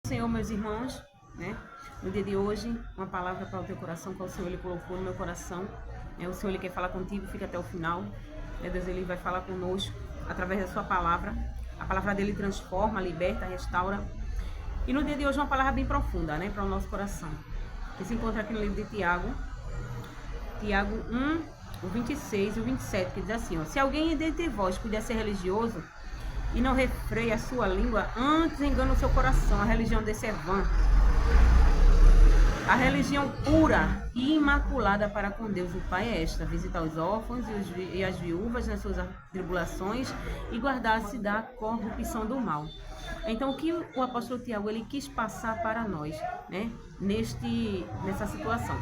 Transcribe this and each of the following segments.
Senhor, meus irmãos, né? No dia de hoje, uma palavra para o teu coração, que o Senhor ele colocou no meu coração. O Senhor ele quer falar contigo, fica até o final. Deus ele vai falar conosco através da sua palavra. A palavra dele transforma, liberta, restaura. E no dia de hoje uma palavra bem profunda, né, para o nosso coração. Que se encontra aqui no livro de Tiago, Tiago 1, o 26 e o 27, que diz assim, ó: se alguém dentre vós puder ser religioso e não refreia a sua língua, antes engana o seu coração, a religião desse é vã. A religião pura e imaculada para com Deus o Pai é esta: visitar os órfãos e as viúvas nas suas tribulações e guardar-se da corrupção do mal. Então, o que o apóstolo Tiago ele quis passar para nós, né, nessa situação?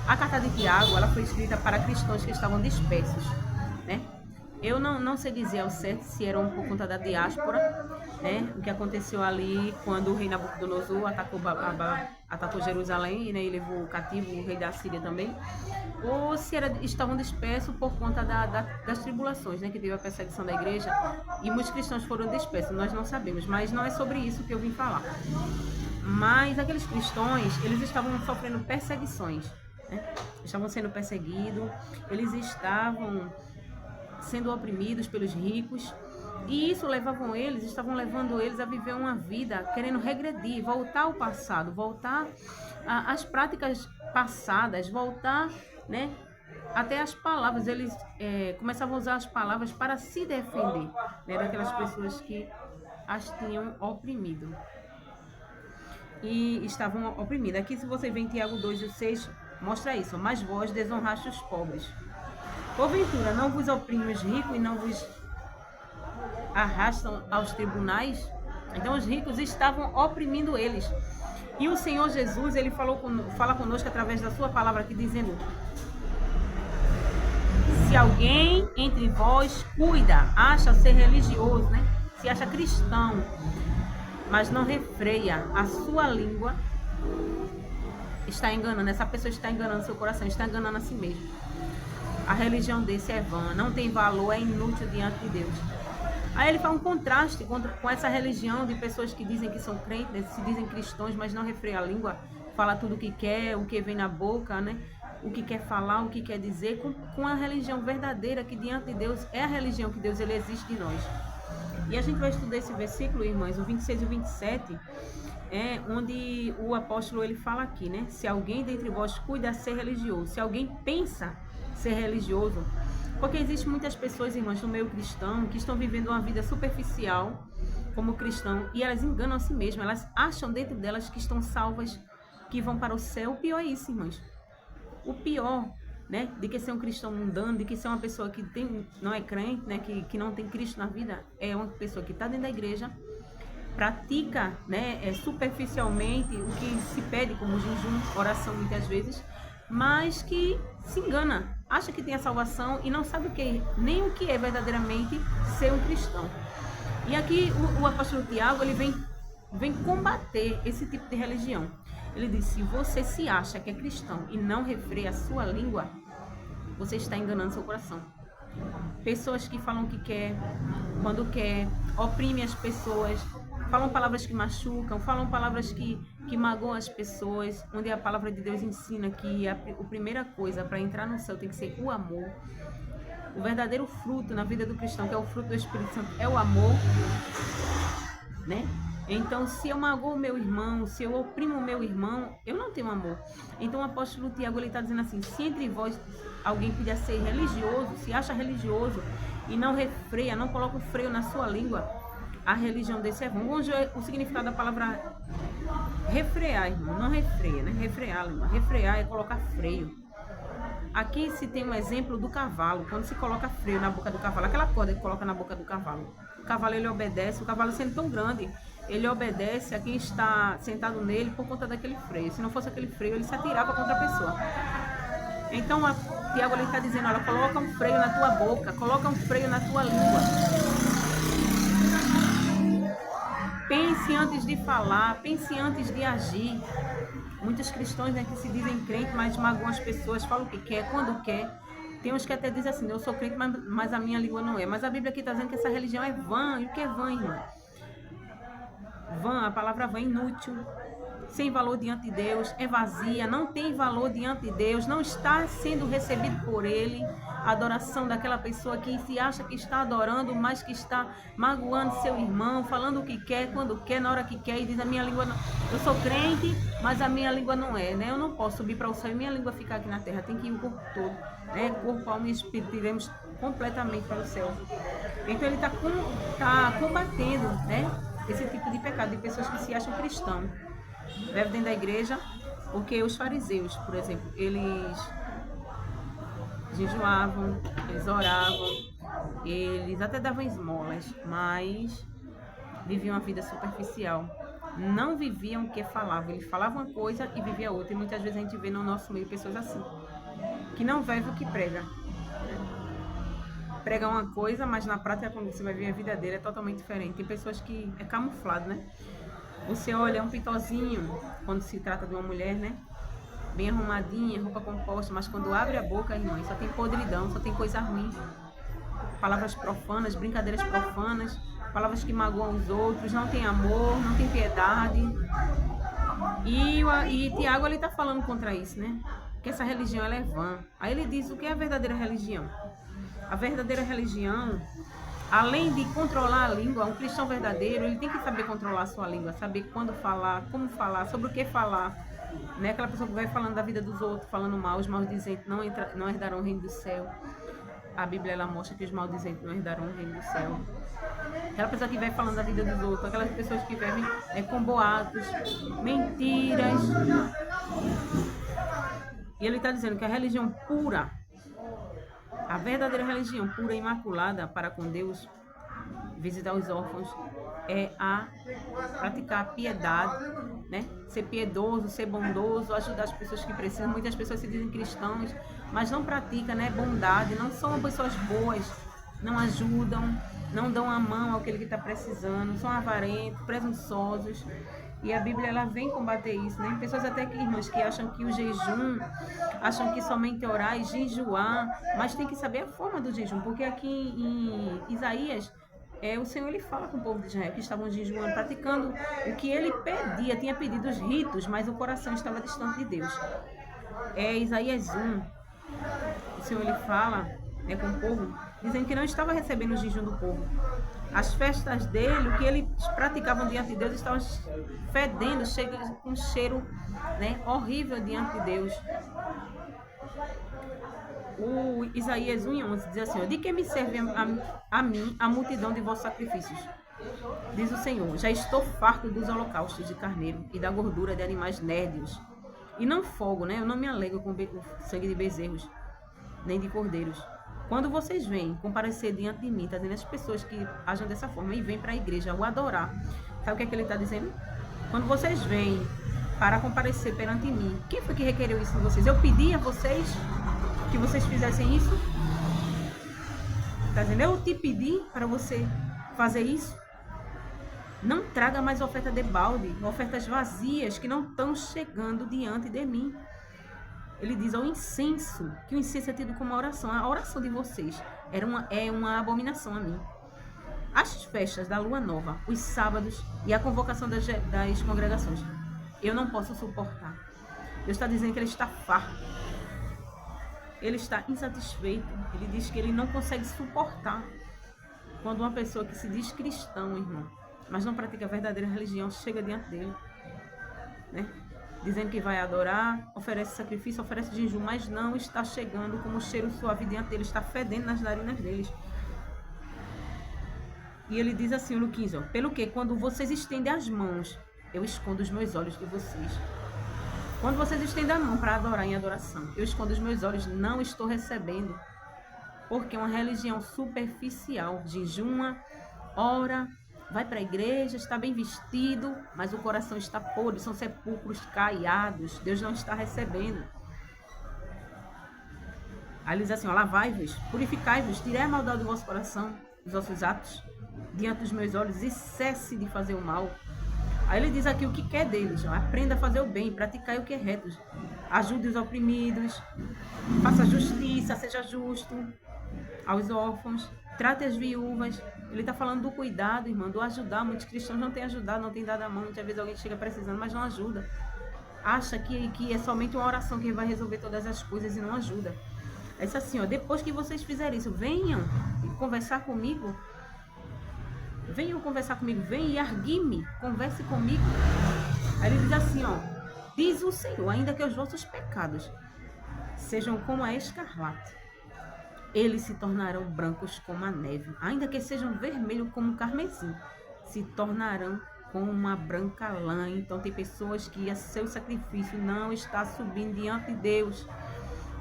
A carta de Tiago ela foi escrita para cristãos que estavam dispersos, né? Eu não sei dizer ao certo se eram por conta da diáspora, né? O que aconteceu ali quando o rei Nabucodonosor atacou Jerusalém, né, e levou cativo o rei da Síria também, ou se estavam dispersos por conta das tribulações, né, que teve a perseguição da igreja e muitos cristãos foram dispersos. Nós não sabemos, mas não é sobre isso que eu vim falar. Mas aqueles cristãos, eles estavam sofrendo perseguições, né? Estavam sendo perseguidos, eles estavam sendo oprimidos pelos ricos, e isso estavam levando eles a viver uma vida querendo regredir, voltar ao passado, voltar às práticas passadas, voltar, né, até as palavras. Eles começavam a usar as palavras para se defender, né, daquelas pessoas que as tinham oprimido e estavam oprimidas. Aqui, se você vê em Tiago 2:6, mostra isso: mas vós desonraste os pobres. Porventura, não vos oprime os ricos e não vos arrastam aos tribunais? Então, os ricos estavam oprimindo eles. E o Senhor Jesus, ele fala conosco através da sua palavra aqui, dizendo: se alguém entre vós acha ser religioso, né? Se acha cristão, mas não refreia a sua língua, está enganando. Essa pessoa está enganando seu coração, está enganando a si mesmo. A religião desse é vã, não tem valor, é inútil diante de Deus. Aí ele faz um contraste com essa religião de pessoas que dizem que são crentes, se dizem cristãos, mas não refreia a língua, fala tudo o que quer, o que vem na boca, né? O que quer falar, o que quer dizer, com a religião verdadeira, que diante de Deus é a religião que Deus ele exige de nós. E a gente vai estudar esse versículo, irmãs, o 26 e o 27, onde o apóstolo ele fala aqui, né? Se alguém dentre vós cuida ser religioso, se alguém pensa ser religioso, porque existem muitas pessoas, irmãs, no meio cristão, que estão vivendo uma vida superficial como cristão, e elas enganam a si mesmas, elas acham dentro delas que estão salvas, que vão para o céu. O pior é isso, irmãs. O pior, né, de que ser um cristão mundano, de que ser uma pessoa que não é crente, né, que não tem Cristo na vida, é uma pessoa que está dentro da igreja, pratica, né, superficialmente o que se pede como jejum, oração muitas vezes, mas que se engana, acha que tem a salvação e não sabe nem o que é verdadeiramente ser um cristão. E aqui o apóstolo Tiago ele vem combater esse tipo de religião. Ele diz: se você se acha que é cristão e não refreia a sua língua, você está enganando seu coração. Pessoas que falam o que quer, quando quer, oprimem as pessoas, falam palavras que machucam, falam palavras que magoam as pessoas, onde a palavra de Deus ensina que a primeira coisa para entrar no céu tem que ser o amor. O verdadeiro fruto na vida do cristão, que é o fruto do Espírito Santo, é o amor, né? Então, se eu magoo o meu irmão, se eu oprimo o meu irmão, eu não tenho amor. Então, o apóstolo Tiago está dizendo assim: se entre vós alguém pedir ser religioso, se acha religioso e não refreia, não coloca o freio na sua língua, a religião desse é vã. O significado da palavra refrear, irmão, não refreia, né? Refrear, irmão. Refrear é colocar freio. Aqui se tem um exemplo do cavalo, quando se coloca freio na boca do cavalo, aquela corda que coloca na boca do cavalo. O cavalo ele obedece, o cavalo sendo tão grande, ele obedece a quem está sentado nele por conta daquele freio. Se não fosse aquele freio, ele se atirava contra a pessoa. Então, Tiago está dizendo: olha, coloca um freio na tua boca, coloca um freio na tua língua. Pense antes de falar, pense antes de agir. Muitos cristãos, né, que se dizem crentes, mas magoam as pessoas, falam o que quer, quando quer. Tem uns que até dizem assim: eu sou crente, mas a minha língua não é. Mas a Bíblia aqui está dizendo que essa religião é vã. E o que é vã, irmão? Vã, a palavra vã, inútil, sem valor diante de Deus, é vazia, não tem valor diante de Deus, não está sendo recebido por Ele. A adoração daquela pessoa que se acha que está adorando, mas que está magoando seu irmão, falando o que quer, quando quer, na hora que quer, e diz: a minha língua não... Eu sou crente, mas a minha língua não é, né? Eu não posso subir para o céu e minha língua ficar aqui na terra, tem que ir o corpo todo, né? Corpo, alma e espírito, iremos completamente para o céu. Então ele tá combatendo, né, esse tipo de pecado de pessoas que se acham cristãos, leva dentro da igreja, porque os fariseus, por exemplo, eles jejuavam, eles oravam, eles até davam esmolas, mas viviam uma vida superficial. Não viviam o que falavam, eles falavam uma coisa e viviam outra. E muitas vezes a gente vê no nosso meio pessoas assim, que não vivem o que prega. Prega uma coisa, mas na prática, quando você vai ver a vida dele, é totalmente diferente. Tem pessoas que é camuflado, né? Você olha, é um pitozinho, quando se trata de uma mulher, né? Bem arrumadinha, roupa composta, mas quando abre a boca, irmãos, só tem podridão, só tem coisa ruim. Palavras profanas, brincadeiras profanas, palavras que magoam os outros, não tem amor, não tem piedade. E Tiago, ele tá falando contra isso, né? Que essa religião, ela é vã. Aí ele diz: o que é a verdadeira religião? A verdadeira religião, além de controlar a língua, um cristão verdadeiro, ele tem que saber controlar a sua língua, saber quando falar, como falar, sobre o que falar. Não é aquela pessoa que vai falando da vida dos outros, falando mal, os maldizentes não herdarão o reino do céu. A Bíblia, ela mostra que os maldizentes não herdarão o reino do céu. Aquela pessoa que vai falando da vida dos outros, aquelas pessoas que vivem com boatos, mentiras. E ele está dizendo que a religião pura, a verdadeira religião pura e imaculada para com Deus, visitar os órfãos, é a praticar a piedade, né? Ser piedoso, ser bondoso, ajudar as pessoas que precisam. Muitas pessoas se dizem cristãos, mas não praticam, né, bondade, não são pessoas boas, não ajudam, não dão a mão àquele que está precisando, são avarentos, presunçosos. E a Bíblia, ela vem combater isso, né? Pessoas até que, irmãs, que acham que o jejum, acham que somente orar e jejuar, mas tem que saber a forma do jejum, porque aqui em Isaías, o Senhor, ele fala com o povo de Israel que estavam jejuando, praticando o que ele pedia, tinha pedido os ritos, mas o coração estava distante de Deus. Isaías 1, o Senhor, ele fala, né, com o povo, dizendo que não estava recebendo o jejum do povo. As festas dele, o que eles praticavam diante de Deus, estavam fedendo, com um cheiro, né, horrível diante de Deus. O Isaías 1:11 diz assim: de que me serve a mim a multidão de vossos sacrifícios? Diz o Senhor: já estou farto dos holocaustos de carneiro e da gordura de animais nérdeos. E não folgo, né? Eu não me alegro com o sangue de bezerros, nem de cordeiros. Quando vocês vêm comparecer diante de mim, tá dizendo as pessoas que agem dessa forma e vêm para a igreja o adorar, sabe o que é que ele está dizendo? Quando vocês vêm para comparecer perante mim, quem foi que requereu isso de vocês? Eu pedi a vocês que vocês fizessem isso? Tá dizendo? Eu te pedi para você fazer isso? Não traga mais oferta de balde, ofertas vazias que não estão chegando diante de mim. Ele diz ao incenso, que o incenso é tido como uma oração. A oração de vocês é uma abominação a mim. As festas da lua nova, os sábados e a convocação das congregações, eu não posso suportar. Deus está dizendo que ele está farto. Ele está insatisfeito. Ele diz que ele não consegue suportar quando uma pessoa que se diz cristão, irmão, mas não pratica a verdadeira religião, chega diante dele, né? Dizendo que vai adorar, oferece sacrifício, oferece jejum, mas não está chegando como um cheiro suave diante dele, está fedendo nas narinas deles. E ele diz assim no 15, pelo que quando vocês estendem as mãos, eu escondo os meus olhos de vocês. Quando vocês estendem a mão para adorar em adoração, eu escondo os meus olhos, não estou recebendo. Porque é uma religião superficial, jejuma, ora, vai para a igreja, está bem vestido, mas o coração está podre, são sepulcros caiados, Deus não está recebendo. Aí ele diz assim, lavai-vos, purificai-vos, tirei a maldade do vosso coração, dos vossos atos, diante dos meus olhos, e cesse de fazer o mal. Aí ele diz aqui o que quer deles, aprenda a fazer o bem, praticar o que é reto, ajude os oprimidos, faça justiça, seja justo aos órfãos, Trate as viúvas. Ele está falando do cuidado, irmão, do ajudar. Muitos cristãos não têm ajudado, não têm dado a mão. Muitas vezes alguém chega precisando, mas não ajuda. Acha que é somente uma oração que vai resolver todas as coisas e não ajuda. É isso assim, ó, depois que vocês fizerem isso, venham conversar comigo. Venham conversar comigo, venham e argui-me, converse comigo. Aí ele diz assim, ó, diz o Senhor, ainda que os vossos pecados sejam como a escarlate, eles se tornarão brancos como a neve. Ainda que sejam vermelhos como o carmesim, se tornarão como uma branca lã. Então tem pessoas que seu sacrifício não está subindo diante de Deus.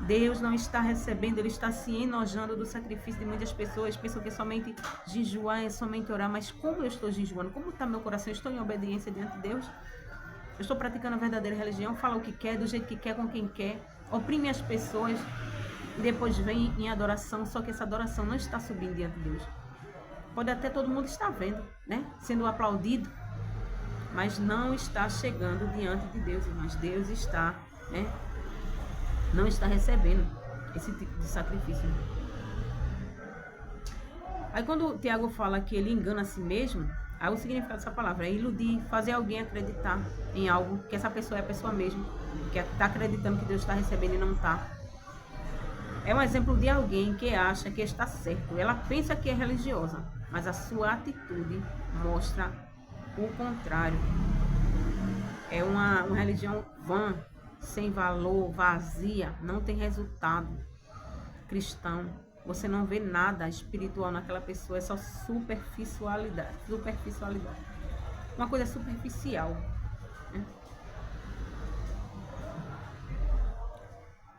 Deus não está recebendo, Ele está se enojando do sacrifício de muitas pessoas. Pensam que é somente jejuar, é somente orar. Mas como eu estou jejuando? Como está meu coração? Eu estou em obediência diante de Deus? Eu estou praticando a verdadeira religião? Fala o que quer, do jeito que quer, com quem quer. Oprime as pessoas. E depois vem em adoração. Só que essa adoração não está subindo diante de Deus. Pode até todo mundo estar vendo, né? Sendo aplaudido. Mas não está chegando diante de Deus, irmãos. Deus está, né? Não está recebendo esse tipo de sacrifício. Aí quando o Tiago fala que ele engana a si mesmo, aí o significado dessa palavra é iludir, fazer alguém acreditar em algo, que essa pessoa é a pessoa mesmo, que está acreditando que Deus está recebendo e não está. É um exemplo de alguém que acha que está certo. Ela pensa que é religiosa, mas a sua atitude mostra o contrário. É uma religião vã, sem valor, vazia, não tem resultado cristão. Você não vê nada espiritual naquela pessoa, é só superficialidade. Uma coisa superficial, né?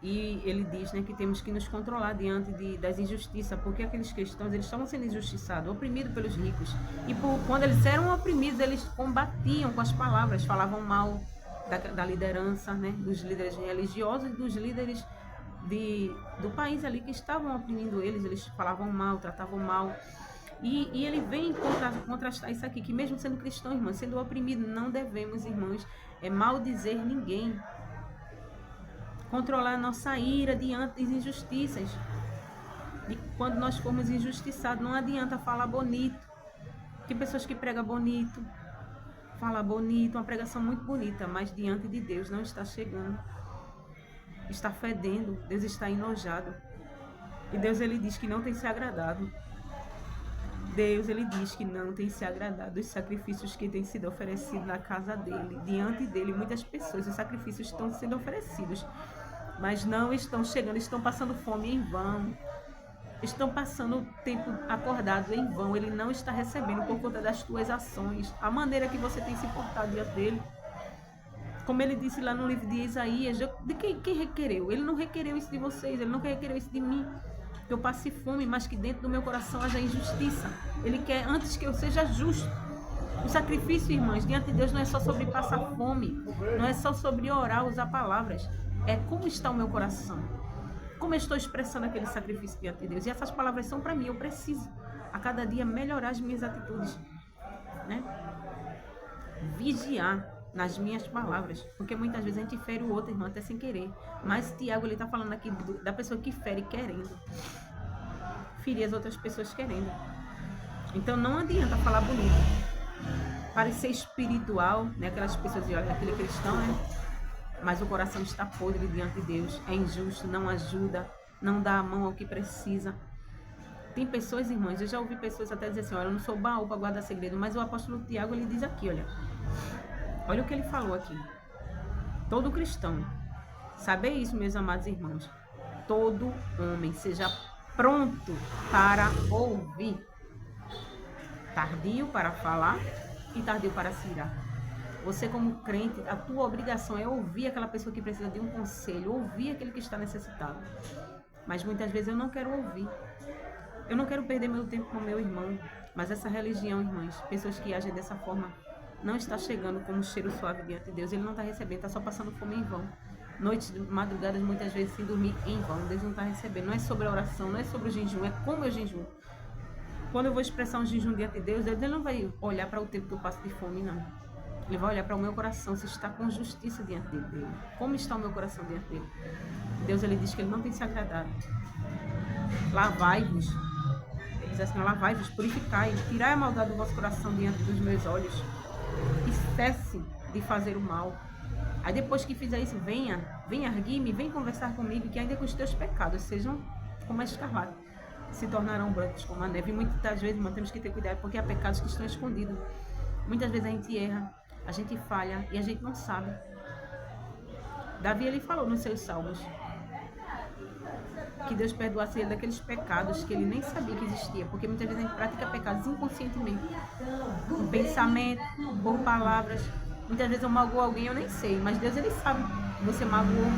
E ele diz, né, que temos que nos controlar diante das injustiças, porque aqueles cristãos, eles estavam sendo injustiçados, oprimidos pelos ricos. E quando eles eram oprimidos, eles combatiam com as palavras, falavam mal da liderança, né, dos líderes religiosos e dos líderes do país ali que estavam oprimindo eles falavam mal, tratavam mal. E ele vem contrastar isso aqui, que mesmo sendo cristão, irmãos, sendo oprimido, não devemos, irmãos, maldizer ninguém. Controlar a nossa ira diante das injustiças. E quando nós formos injustiçados, não adianta falar bonito. Tem pessoas que pregam bonito, fala bonito, uma pregação muito bonita, mas diante de Deus não está chegando. Está fedendo, Deus está enojado. E Deus, ele diz que não tem se agradado. Deus, ele diz que não tem se agradado dos sacrifícios que têm sido oferecidos na casa dele. Diante dele, muitas pessoas, os sacrifícios estão sendo oferecidos, mas não estão chegando, estão passando fome em vão. Estão passando tempo acordado em vão. Ele não está recebendo por conta das tuas ações, a maneira que você tem se portado diante dele. Como ele disse lá no livro de Isaías, de quem requereu? Ele não requereu isso de vocês, ele não requereu isso de mim, que eu passe fome, mas que dentro do meu coração haja injustiça. Ele quer antes que eu seja justo. O sacrifício, irmãs, diante de Deus não é só sobre passar fome, não é só sobre orar, usar palavras. É como está o meu coração. Como eu estou expressando aquele sacrifício diante de Deus. E essas palavras são para mim, eu preciso a cada dia melhorar as minhas atitudes, né? Vigiar nas minhas palavras, porque muitas vezes a gente fere o outro, irmão, até sem querer. Mas Tiago, ele está falando aqui da pessoa que fere querendo, ferir as outras pessoas querendo. Então não adianta falar bonito, parecer espiritual, né? Aquelas pessoas dizem, olha, aquele cristão, né? Mas o coração está podre diante de Deus, é injusto, não ajuda, não dá a mão ao que precisa. Tem pessoas, irmãs, eu já ouvi pessoas até dizer assim, olha, eu não sou baú para guardar segredo, mas o apóstolo Tiago, ele diz aqui, olha o que ele falou aqui. Todo cristão, saber isso, meus amados irmãos, todo homem seja pronto para ouvir, tardio para falar e tardio para se irar. Você, como crente, a tua obrigação é ouvir aquela pessoa que precisa de um conselho, ouvir aquele que está necessitado. Mas muitas vezes eu não quero ouvir. Eu não quero perder meu tempo com meu irmão. Mas essa religião, irmãs, pessoas que agem dessa forma, não está chegando como um cheiro suave diante de Deus. Ele não está recebendo, está só passando fome em vão. Noites, madrugadas, muitas vezes sem dormir em vão. Deus não está recebendo. Não é sobre a oração, não é sobre o jejum, é como eu jejuo. Quando eu vou expressar um jejum diante de Deus, Ele não vai olhar para o tempo que eu passo de fome, não. Ele vai olhar para o meu coração, se está com justiça diante dele. Como está o meu coração diante dele? Deus, ele diz que ele não tem se agradado. Lavai-vos. Diz assim, lavai-vos, purificai, tirai a maldade do vosso coração diante dos meus olhos e cesse de fazer o mal. Aí depois que fizer isso, venha erguer-me, vem conversar comigo, que ainda que os teus pecados sejam como a escarlate, se tornarão brancos como a neve. E muitas vezes, irmão, temos que ter cuidado, porque há pecados que estão escondidos. Muitas vezes a gente erra, a gente falha e a gente não sabe. Davi, ele falou nos seus salmos que Deus perdoasse ele daqueles pecados que ele nem sabia que existia, porque muitas vezes a gente pratica pecados inconscientemente, por pensamento, por palavras. Muitas vezes eu magoo alguém, eu nem sei, mas Deus, ele sabe que você magoou.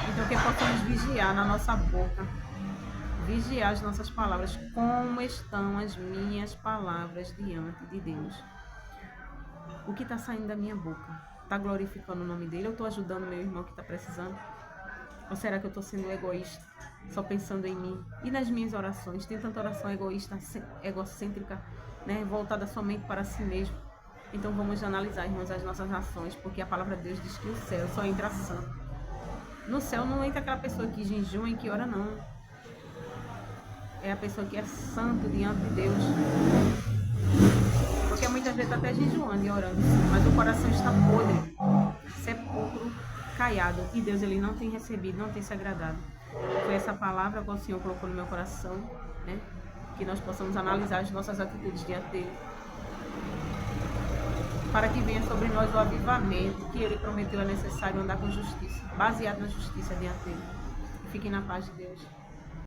Então que possamos vigiar na nossa boca, vigiar as nossas palavras, como estão as minhas palavras diante de Deus. O que está saindo da minha boca? Está glorificando o nome dele? Eu estou ajudando meu irmão que está precisando? Ou será que eu estou sendo egoísta, só pensando em mim? E nas minhas orações? Tem tanta oração egoísta, egocêntrica, né, voltada somente para si mesmo. Então vamos analisar, irmãos, as nossas ações, porque a palavra de Deus diz que o céu só entra santo. No céu não entra aquela pessoa que jejua e que ora, não. É a pessoa que é santo diante de Deus. Porque muitas vezes está até jejuando e orando, mas o coração está podre, sepulcro, caiado, e Deus, ele não tem recebido, não tem se agradado. Foi essa palavra que o Senhor colocou no meu coração, né? Que nós possamos analisar as nossas atitudes diante dele, para que venha sobre nós o avivamento que ele prometeu. É necessário andar com justiça, baseado na justiça diante dele. Fiquem na paz de Deus.